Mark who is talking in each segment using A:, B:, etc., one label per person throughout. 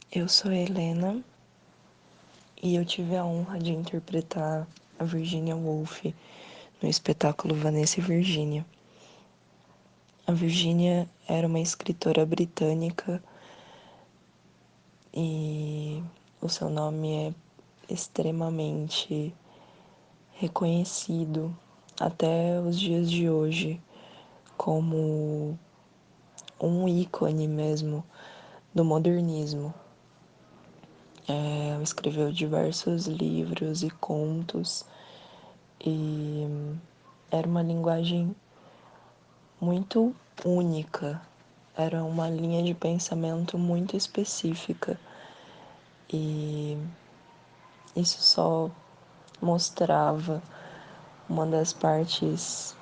A: Eu sou a Helena e eu tive a honra de interpretar a Virginia Woolf no espetáculo Vanessa e Virginia. A Virginia era uma escritora britânica e o seu nome é extremamente reconhecido até os dias de hoje como um ícone mesmo do modernismo. Ela escreveu diversos livros e contos e era uma linguagem muito única, era uma linha de pensamento muito específica e isso só mostrava uma das partes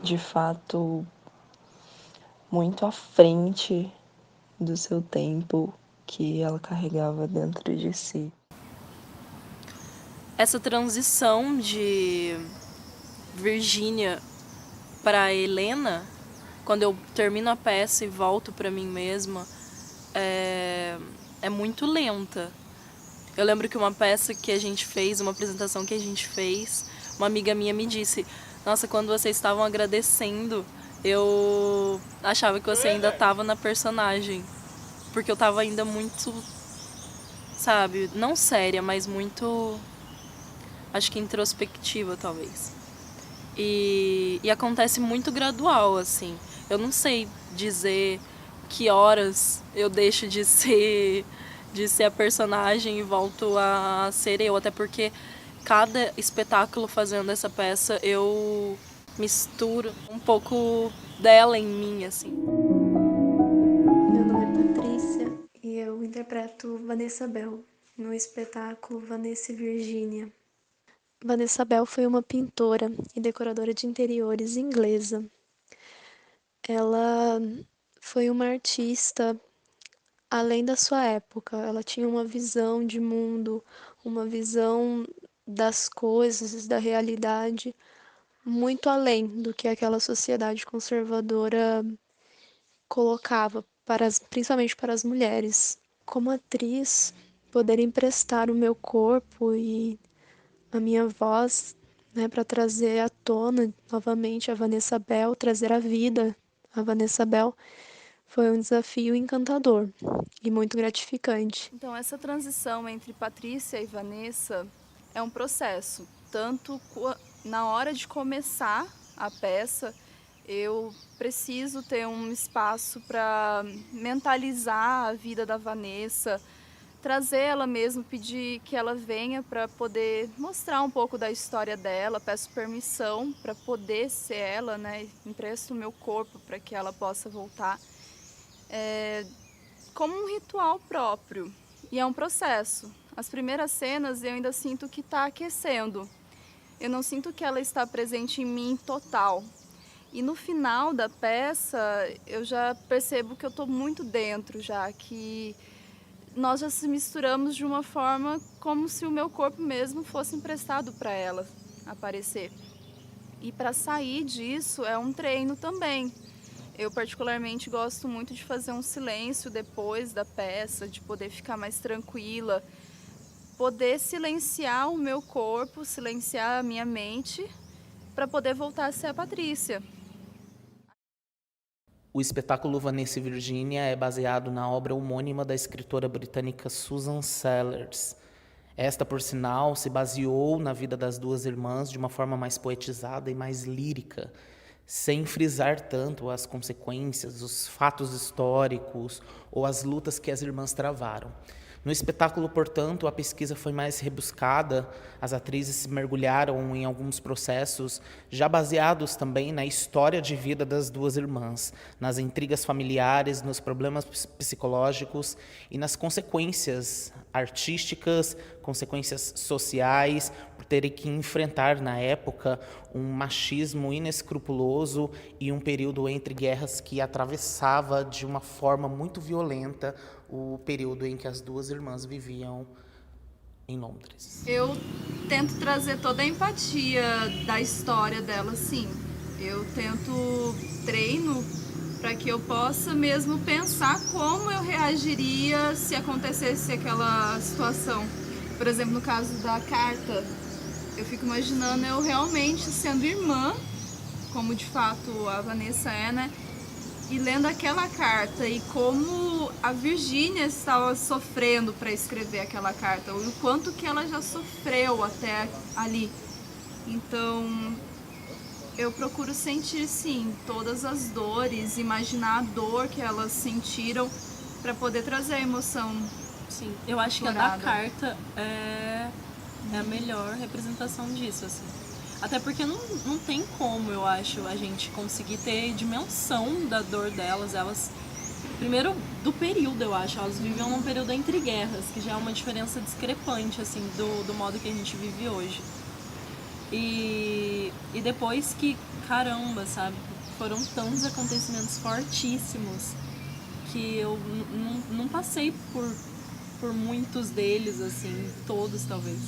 A: de fato muito à frente do seu tempo que ela carregava dentro de si.
B: Essa transição de Virginia para Helena, quando eu termino a peça e volto para mim mesma, é muito lenta. Eu lembro que uma peça que a gente fez, uma apresentação que a gente fez, uma amiga minha me disse: nossa, quando vocês estavam agradecendo, eu achava que você ainda estava na personagem, porque eu estava ainda muito, sabe, não séria, mas muito, acho que introspectiva talvez. E acontece muito gradual, assim. Eu não sei dizer que horas eu deixo de ser a personagem e volto a ser eu, até porque cada espetáculo fazendo essa peça eu misturo um pouco dela em mim, assim.
C: Meu nome é Patrícia e eu interpreto Vanessa Bell no espetáculo Vanessa e Virginia. Vanessa Bell foi uma pintora e decoradora de interiores inglesa. Ela foi uma artista além da sua época. Ela tinha uma visão de mundo, uma visão das coisas, da realidade, muito além do que aquela sociedade conservadora colocava, principalmente para as mulheres. Como atriz, poder emprestar o meu corpo e a minha voz, né, para trazer à tona novamente a Vanessa Bell, trazer a vida a Vanessa Bell, foi um desafio encantador e muito gratificante.
D: Então, essa transição entre Patrícia e Vanessa é um processo. Tanto na hora de começar a peça, eu preciso ter um espaço para mentalizar a vida da Vanessa, trazer ela mesmo, pedir que ela venha para poder mostrar um pouco da história dela. Peço permissão para poder ser ela, né? Empresto o meu corpo para que ela possa voltar. Como um ritual próprio. E é um processo. As primeiras cenas eu ainda sinto que está aquecendo. Eu não sinto que ela está presente em mim total. E no final da peça eu já percebo que eu estou muito dentro já, que nós já se misturamos de uma forma como se o meu corpo mesmo fosse emprestado para ela aparecer. E para sair disso é um treino também. Eu particularmente gosto muito de fazer um silêncio depois da peça, de poder ficar mais tranquila, poder silenciar o meu corpo, silenciar a minha mente, para poder voltar a ser a Patrícia.
E: O espetáculo Vanessa e Virginia é baseado na obra homônima da escritora britânica Susan Sellers. Esta, por sinal, se baseou na vida das duas irmãs de uma forma mais poetizada e mais lírica, sem frisar tanto as consequências, os fatos históricos ou as lutas que as irmãs travaram. No espetáculo, portanto, a pesquisa foi mais rebuscada, as atrizes se mergulharam em alguns processos já baseados também na história de vida das duas irmãs, nas intrigas familiares, nos problemas psicológicos e nas consequências artísticas, consequências sociais, por terem que enfrentar, na época, um machismo inescrupuloso e um período entre guerras que atravessava de uma forma muito violenta o período em que as duas irmãs viviam em Londres.
D: Eu tento trazer toda a empatia da história dela, sim. Eu treino para que eu possa mesmo pensar como eu reagiria se acontecesse aquela situação. Por exemplo, no caso da carta, eu fico imaginando eu realmente sendo irmã, como de fato a Vanessa é, né? E lendo aquela carta e como a Virgínia estava sofrendo para escrever aquela carta, o quanto que ela já sofreu até ali. Então, eu procuro sentir, sim, todas as dores, imaginar a dor que elas sentiram para poder trazer a emoção.
B: Sim, eu acho que a da
D: Chorada.
B: carta é a melhor representação disso, assim. Até porque não tem como, eu acho, a gente conseguir ter dimensão da dor delas. Elas, primeiro, do período, eu acho. Elas viviam num período entre guerras, que já é uma diferença discrepante, assim, do modo que a gente vive hoje. E depois que, caramba, sabe, foram tantos acontecimentos fortíssimos que eu não passei por muitos deles, assim, todos talvez.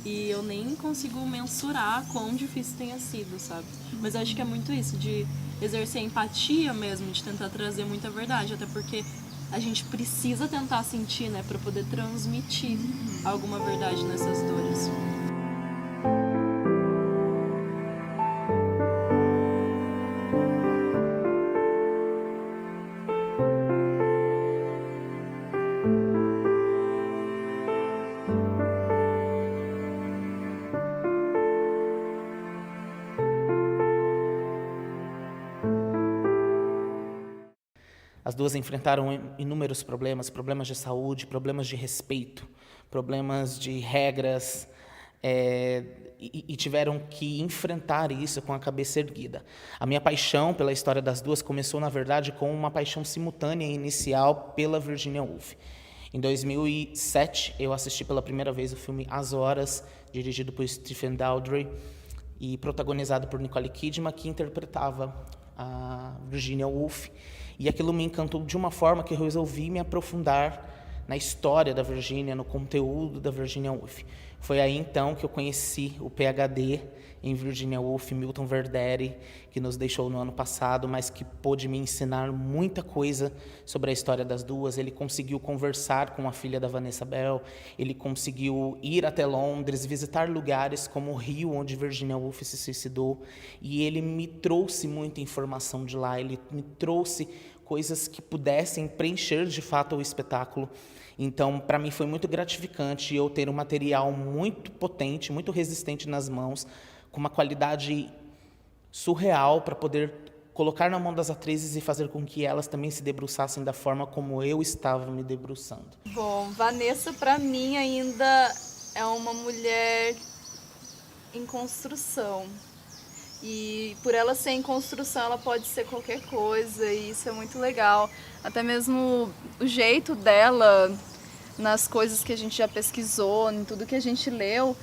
B: E eu nem consigo mensurar quão difícil tenha sido, sabe? Mas acho que é muito isso, de exercer empatia mesmo, de tentar trazer muita verdade, até porque a gente precisa tentar sentir, né, para poder transmitir alguma verdade nessas dores.
E: As duas enfrentaram inúmeros problemas, problemas de saúde, problemas de respeito, problemas de regras, e tiveram que enfrentar isso com a cabeça erguida. A minha paixão pela história das duas começou, na verdade, com uma paixão simultânea e inicial pela Virginia Woolf. Em 2007, eu assisti pela primeira vez o filme As Horas, dirigido por Stephen Daldry e protagonizado por Nicole Kidman, que interpretava a Virginia Woolf. E aquilo me encantou de uma forma que eu resolvi me aprofundar na história da Virginia, no conteúdo da Virginia Woolf. Foi aí, então, que eu conheci o PhD em Virginia Woolf, Milton Verderi, que nos deixou no ano passado, mas que pôde me ensinar muita coisa sobre a história das duas. Ele conseguiu conversar com a filha da Vanessa Bell, ele conseguiu ir até Londres, visitar lugares como o Rio, onde Virginia Woolf se suicidou, e ele me trouxe muita informação de lá, ele me trouxe coisas que pudessem preencher de fato o espetáculo. Então, para mim foi muito gratificante eu ter um material muito potente, muito resistente nas mãos, com uma qualidade surreal para poder colocar na mão das atrizes e fazer com que elas também se debruçassem da forma como eu estava me debruçando.
D: Bom, Vanessa para mim ainda é uma mulher em construção. E por ela ser em construção, ela pode ser qualquer coisa, e isso é muito legal. Até mesmo o jeito dela, nas coisas que a gente já pesquisou, em tudo que a gente leu,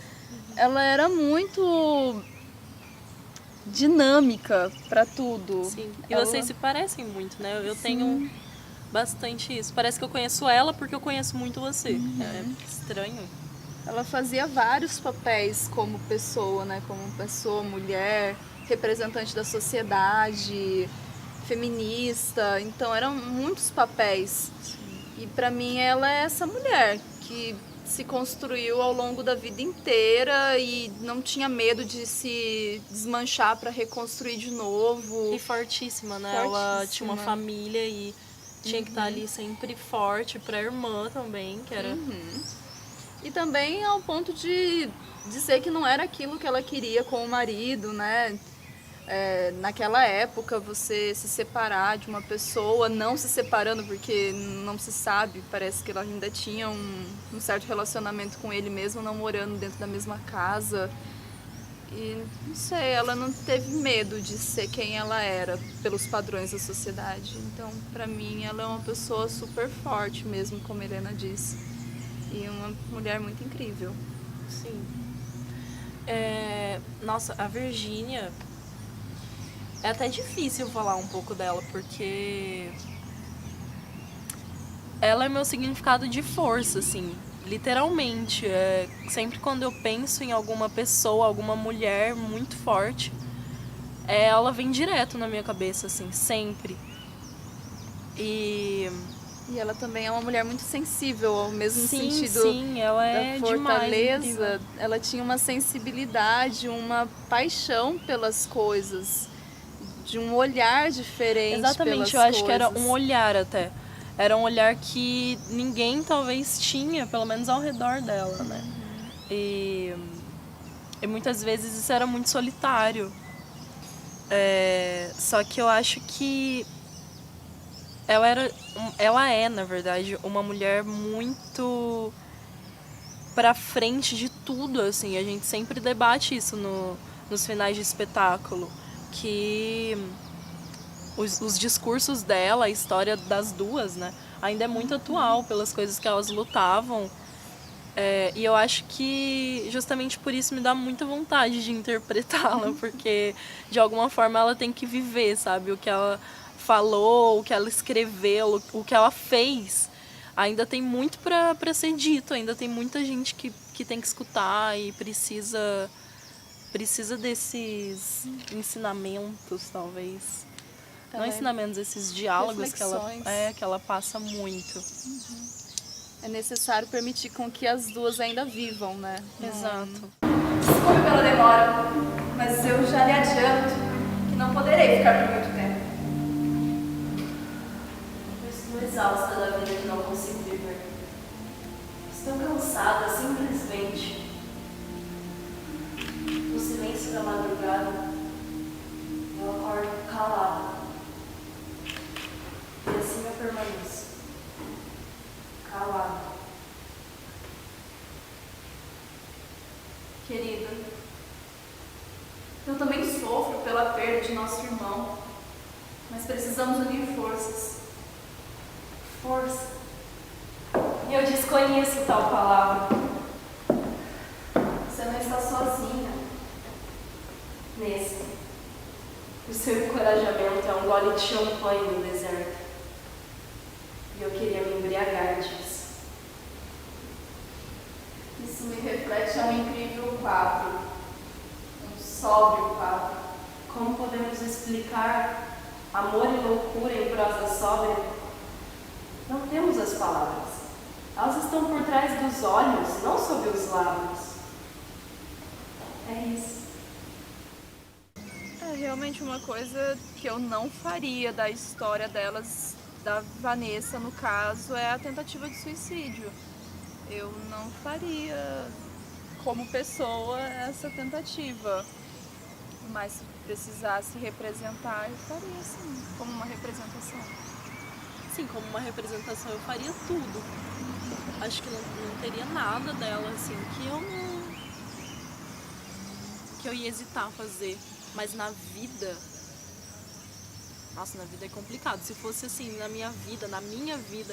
D: ela era muito dinâmica para tudo.
B: Sim, e vocês se parecem muito, né? Eu tenho bastante isso. Parece que eu conheço ela porque eu conheço muito você. É estranho.
D: Ela fazia vários papéis como pessoa, né? Como pessoa, mulher, representante da sociedade, feminista. Então, eram muitos papéis. E para mim, ela é essa mulher que se construiu ao longo da vida inteira e não tinha medo de se desmanchar para reconstruir de novo.
B: E fortíssima, né?
D: Fortíssima.
B: Ela tinha uma família e tinha que estar ali sempre forte pra irmã também, que era...
D: E também ao ponto de dizer que não era aquilo que ela queria com o marido, né? naquela época, você se separar de uma pessoa, não se separando porque não se sabe, parece que ela ainda tinha um certo relacionamento com ele mesmo, não morando dentro da mesma casa. E, não sei, ela não teve medo de ser quem ela era pelos padrões da sociedade. Então, pra mim, ela é uma pessoa super forte mesmo, como a Helena disse. E uma mulher muito incrível.
B: Sim. Nossa, a Virgínia... É até difícil falar um pouco dela, porque... Ela é meu significado de força, assim. Literalmente. Sempre quando eu penso em alguma pessoa, alguma mulher muito forte, ela vem direto na minha cabeça, assim, sempre. E
D: ela também é uma mulher muito sensível, ao mesmo
B: sim,
D: sentido
B: sim, ela
D: da
B: fortaleza.
D: fortaleza. Ela tinha uma sensibilidade, uma paixão pelas coisas, de um olhar diferente.
B: Exatamente, eu acho que era um olhar até. Era um olhar que ninguém talvez tinha, pelo menos ao redor dela, né? E muitas vezes isso era muito solitário. Só que eu acho que ela é, na verdade, uma mulher muito pra frente de tudo, assim. A gente sempre debate isso nos finais de espetáculo, que os discursos dela, a história das duas, né, ainda é muito atual pelas coisas que elas lutavam. E eu acho que justamente por isso me dá muita vontade de interpretá-la, porque de alguma forma ela tem que viver, sabe? O que ela falou, o que ela escreveu, o que ela fez. Ainda tem muito pra ser dito, ainda tem muita gente que tem que escutar e precisa desses ensinamentos, talvez. Não ensinamentos, esses diálogos que ela passa muito.
D: É necessário permitir com que as duas ainda vivam, né?
B: Exato.
F: Desculpe pela demora, mas eu já lhe adianto que não poderei ficar por muito tempo.
G: Eu estou exausta da vida que não consigo viver. Estou cansada, simplesmente. No silêncio da madrugada, eu acordo calada. E assim eu permaneço. Calada.
F: Querida, eu também sofro pela perda de nosso irmão, mas precisamos unir forças.
G: Força. Eu desconheço tal palavra.
F: Você não está sozinha.
G: Nesse. O seu encorajamento é um gole de champanhe no deserto. E eu queria me embriagar disso.
F: Isso me reflete a um incrível quadro, um sóbrio quadro.
G: Como podemos explicar amor e loucura em prosa sóbria? Não temos as palavras. Elas estão por trás dos olhos, não sob os lábios. É isso.
D: É realmente uma coisa que eu não faria da história delas, da Vanessa, no caso, é a tentativa de suicídio. Eu não faria como pessoa essa tentativa. Mas se precisasse representar, eu faria sim, como uma representação.
B: Sim, como uma representação eu faria tudo. Acho que não teria nada dela, assim, que eu ia hesitar a fazer. Mas na vida... Nossa, na vida é complicado. Se fosse assim, na minha vida,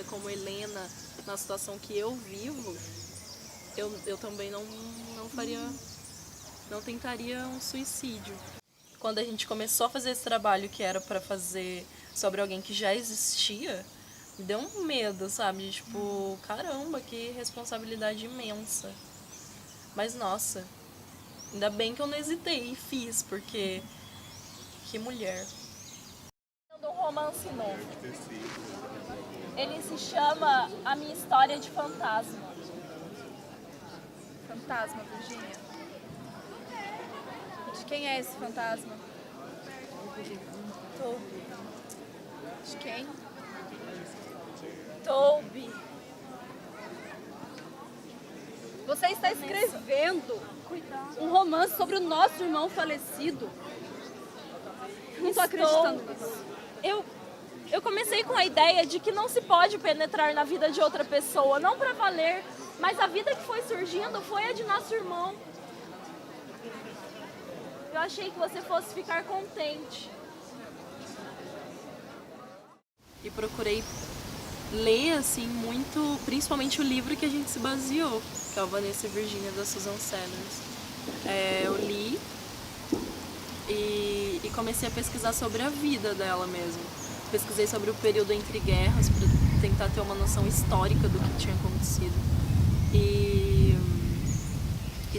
B: como Helena, na situação que eu vivo, eu também não faria... Não tentaria um suicídio. Quando a gente começou a fazer esse trabalho que era pra fazer sobre alguém que já existia, me deu um medo, sabe? Tipo, caramba, que responsabilidade imensa. Mas, nossa, ainda bem que eu não hesitei e fiz, porque que mulher.
H: Um romance novo. Ele se chama A Minha História de Fantasma.
D: Fantasma, Virgínia. De quem é esse fantasma?
H: Toby.
D: De quem?
H: Toby.
F: Você está escrevendo um romance sobre o nosso irmão falecido?
D: Não tô acreditando nisso.
H: Eu comecei com a ideia de que não se pode penetrar na vida de outra pessoa, não para valer, mas a vida que foi surgindo foi a de nosso irmão. Eu achei que você fosse ficar contente.
B: E procurei ler, assim, muito, principalmente o livro que a gente se baseou, que é o Vanessa e Virginia, da Susan Sellers. Eu li e comecei a pesquisar sobre a vida dela mesmo. Pesquisei sobre o período entre guerras, para tentar ter uma noção histórica do que tinha acontecido. E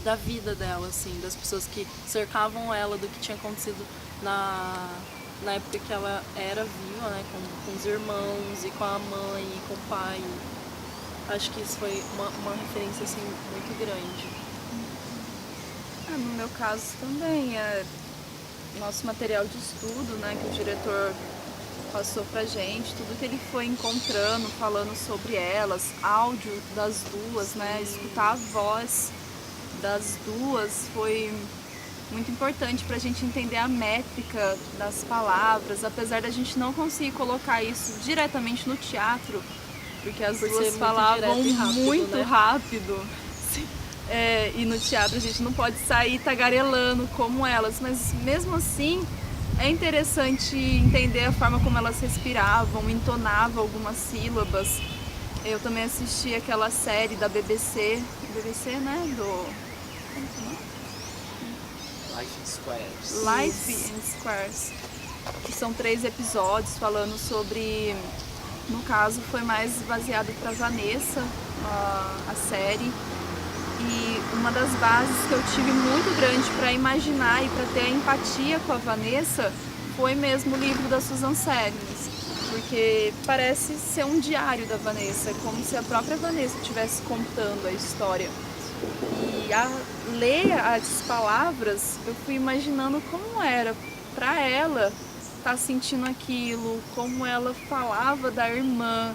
B: da vida dela, assim, das pessoas que cercavam ela, do que tinha acontecido na época que ela era viva, né, com os irmãos e com a mãe e com o pai. Acho que isso foi uma referência, assim, muito grande.
D: No meu caso também, nosso material de estudo, né, que o diretor passou pra gente, tudo que ele foi encontrando, falando sobre elas, áudio das duas, né, escutar a voz das duas foi muito importante pra gente entender a métrica das palavras, apesar da gente não conseguir colocar isso diretamente no teatro, porque as duas falavam muito rápido. E no teatro a gente não pode sair tagarelando como elas, mas mesmo assim é interessante entender a forma como elas respiravam, entonavam algumas sílabas. Eu também assisti aquela série da BBC, né,
E: Life in Squares.
D: Life in Squares, que são 3 episódios falando sobre, no caso foi mais baseado para Vanessa, a série, e uma das bases que eu tive muito grande para imaginar e para ter a empatia com a Vanessa foi mesmo o livro da Susan Sellers, porque parece ser um diário da Vanessa, como se a própria Vanessa estivesse contando a história. E a ler as palavras, eu fui imaginando como era para ela estar sentindo aquilo, como ela falava da irmã,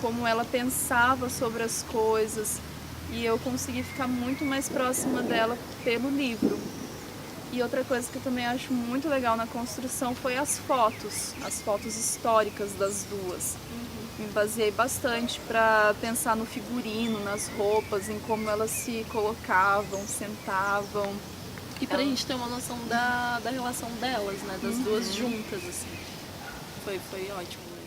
D: como ela pensava sobre as coisas, e eu consegui ficar muito mais próxima dela pelo livro. E outra coisa que eu também acho muito legal na construção foi as fotos históricas das duas. Me baseei bastante para pensar no figurino, nas roupas, em como elas se colocavam, sentavam.
B: E pra gente ter uma noção da relação delas, né? Das duas juntas, assim. Foi ótimo mesmo.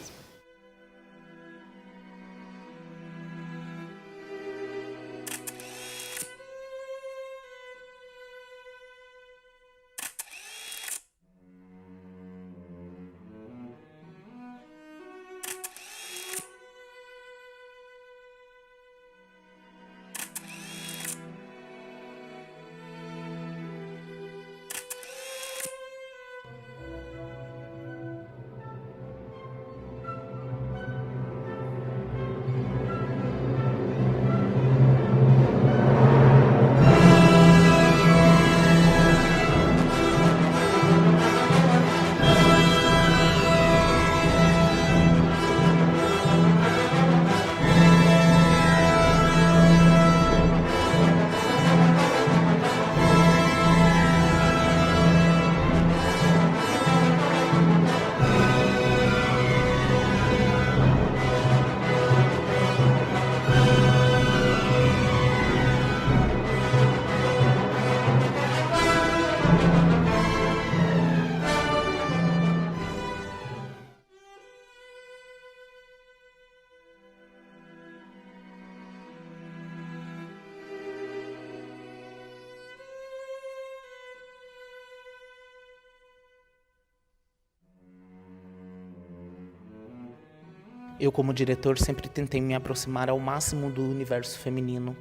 E: Eu, como diretor, sempre tentei me aproximar ao máximo do universo feminino.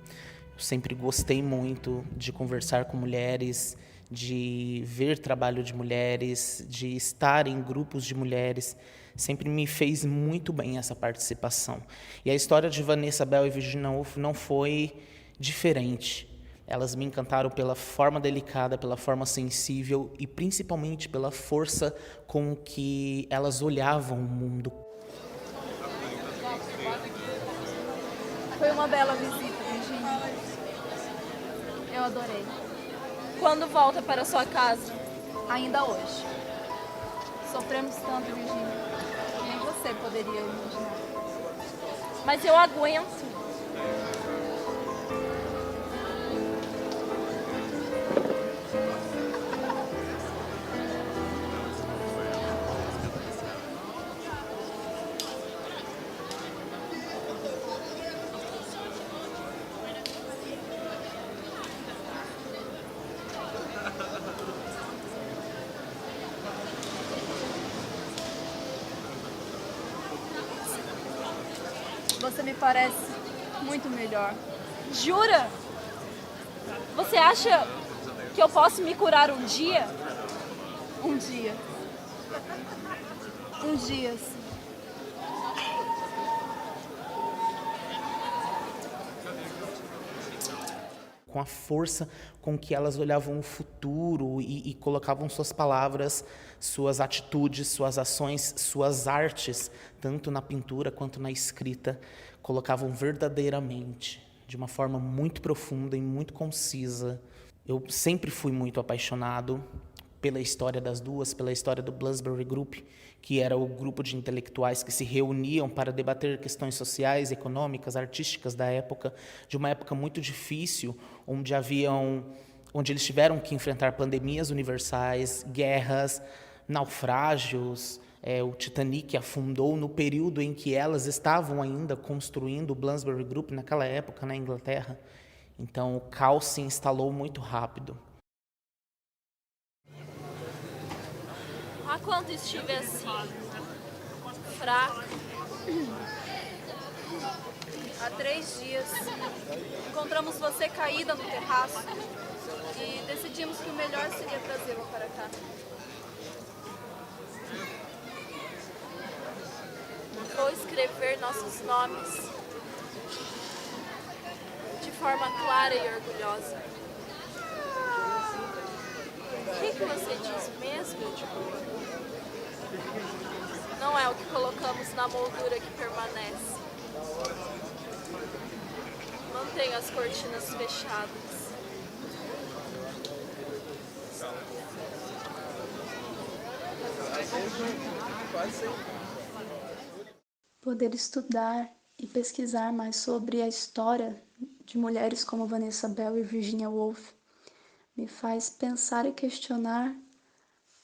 E: Eu sempre gostei muito de conversar com mulheres, de ver trabalho de mulheres, de estar em grupos de mulheres. Sempre me fez muito bem essa participação. E a história de Vanessa Bell e Virginia Woolf não foi diferente. Elas me encantaram pela forma delicada, pela forma sensível e principalmente pela força com que elas olhavam o mundo.
F: Foi uma bela visita, Virginia. Eu adorei.
H: Quando volta para sua casa?
F: Ainda hoje.
D: Sofremos tanto, Virgínia, que nem você poderia imaginar.
H: Mas eu aguento.
D: Você me parece muito melhor.
H: Jura? Você acha que eu posso me curar um dia?
D: Um dia. Um dia, sim.
E: Com a força com que elas olhavam o futuro e colocavam suas palavras, suas atitudes, suas ações, suas artes, tanto na pintura quanto na escrita, colocavam verdadeiramente, de uma forma muito profunda e muito concisa. Eu sempre fui muito apaixonado pela história das duas, pela história do Bloomsbury Group, que era o grupo de intelectuais que se reuniam para debater questões sociais, econômicas, artísticas da época, de uma época muito difícil, onde eles tiveram que enfrentar pandemias universais, guerras, naufrágios. O Titanic afundou no período em que elas estavam ainda construindo o Bloomsbury Group, naquela época, na Inglaterra. Então, o caos se instalou muito rápido.
H: Há quanto estive assim, fraca.
D: Há 3 dias, encontramos você caída no terraço e decidimos que o melhor seria trazê-la para cá.
H: Vou escrever nossos nomes de forma clara e orgulhosa. O que você diz mesmo? Não é o que colocamos na moldura que permanece. Mantenha as cortinas fechadas.
C: Poder estudar e pesquisar mais sobre a história de mulheres como Vanessa Bell e Virginia Woolf me faz pensar e questionar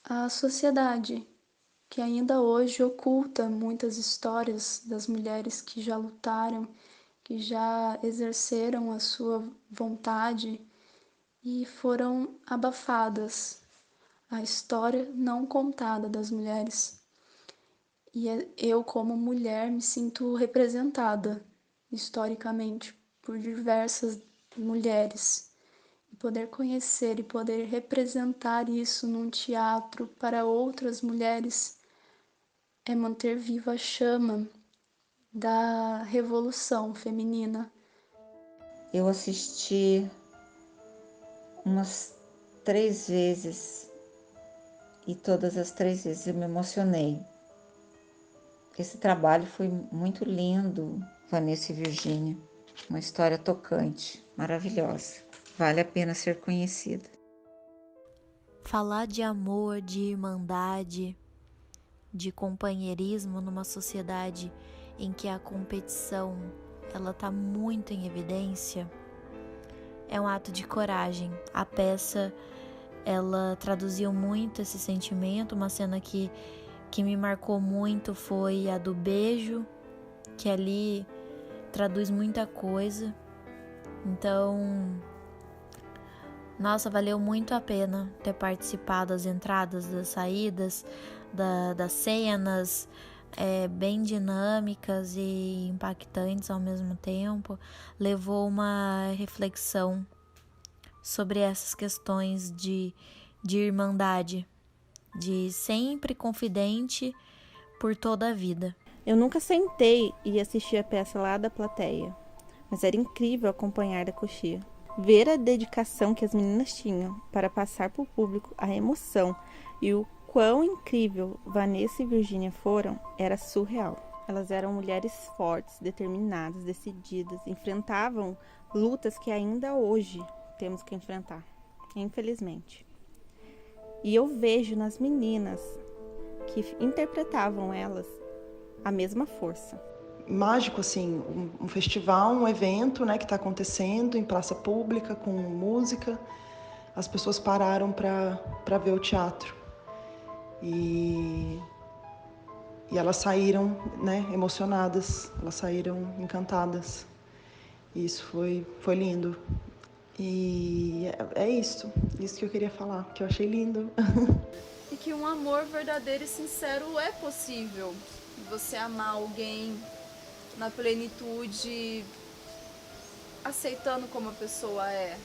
C: a sociedade, que ainda hoje oculta muitas histórias das mulheres que já lutaram, que já exerceram a sua vontade e foram abafadas. A história não contada das mulheres. E eu, como mulher, me sinto representada historicamente por diversas mulheres. E poder conhecer e poder representar isso num teatro para outras mulheres é manter viva a chama da revolução feminina.
I: Eu assisti umas 3 vezes e todas as 3 vezes eu me emocionei. Esse trabalho foi muito lindo, Vanessa e Virginia. Uma história tocante, maravilhosa. Vale a pena ser conhecida.
J: Falar de amor, de irmandade, de companheirismo numa sociedade em que a competição ela tá muito em evidência, é um ato de coragem. A peça ela traduziu muito esse sentimento. Uma cena que me marcou muito foi a do beijo, que ali traduz muita coisa. Então, nossa, valeu muito a pena ter participado das entradas, das saídas, das cenas, bem dinâmicas e impactantes ao mesmo tempo. Levou uma reflexão sobre essas questões de irmandade, de sempre confidente por toda a vida.
K: Eu nunca sentei e assisti a peça lá da plateia, mas era incrível acompanhar da coxia. Ver a dedicação que as meninas tinham para passar para o público a emoção e o quão incrível Vanessa e Virginia foram era surreal. Elas eram mulheres fortes, determinadas, decididas, enfrentavam lutas que ainda hoje temos que enfrentar, infelizmente. E eu vejo nas meninas que interpretavam elas a mesma força.
L: Mágico, assim, um festival, um evento, né, que está acontecendo em praça pública, com música. As pessoas pararam para ver o teatro. E elas saíram, né, emocionadas, elas saíram encantadas. E isso foi lindo. E é isso que eu queria falar, que eu achei lindo.
D: E que um amor verdadeiro e sincero é possível. Você amar alguém na plenitude, aceitando como a pessoa é.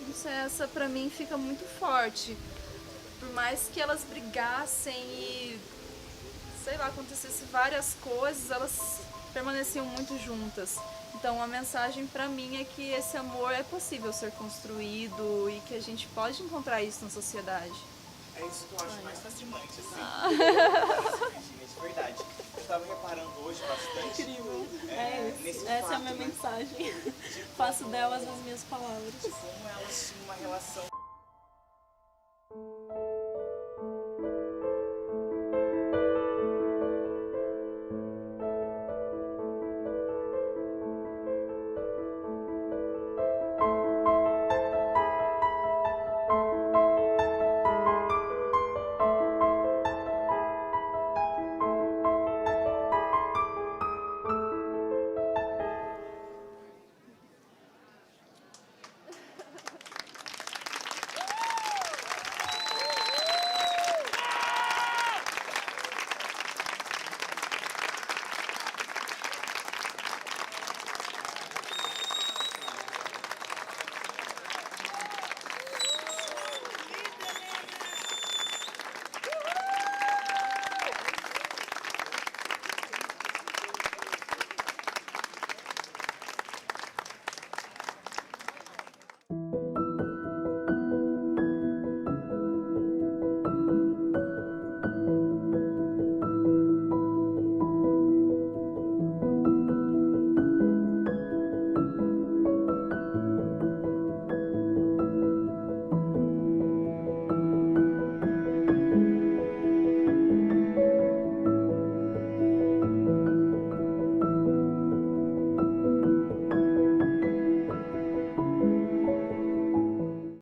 D: Isso, essa pra mim fica muito forte. Por mais que elas brigassem e, sei lá, acontecesse várias coisas, elas permaneciam muito juntas. Então a mensagem pra mim é que esse amor é possível ser construído e que a gente pode encontrar isso na sociedade.
M: É isso que eu acho mais fascinante, assim. De verdade. Eu tava reparando hoje bastante.
H: Incrível.
M: Nesse
H: essa
M: fato,
H: é a minha mensagem. Faço delas as minhas palavras.
M: Como elas tinham uma relação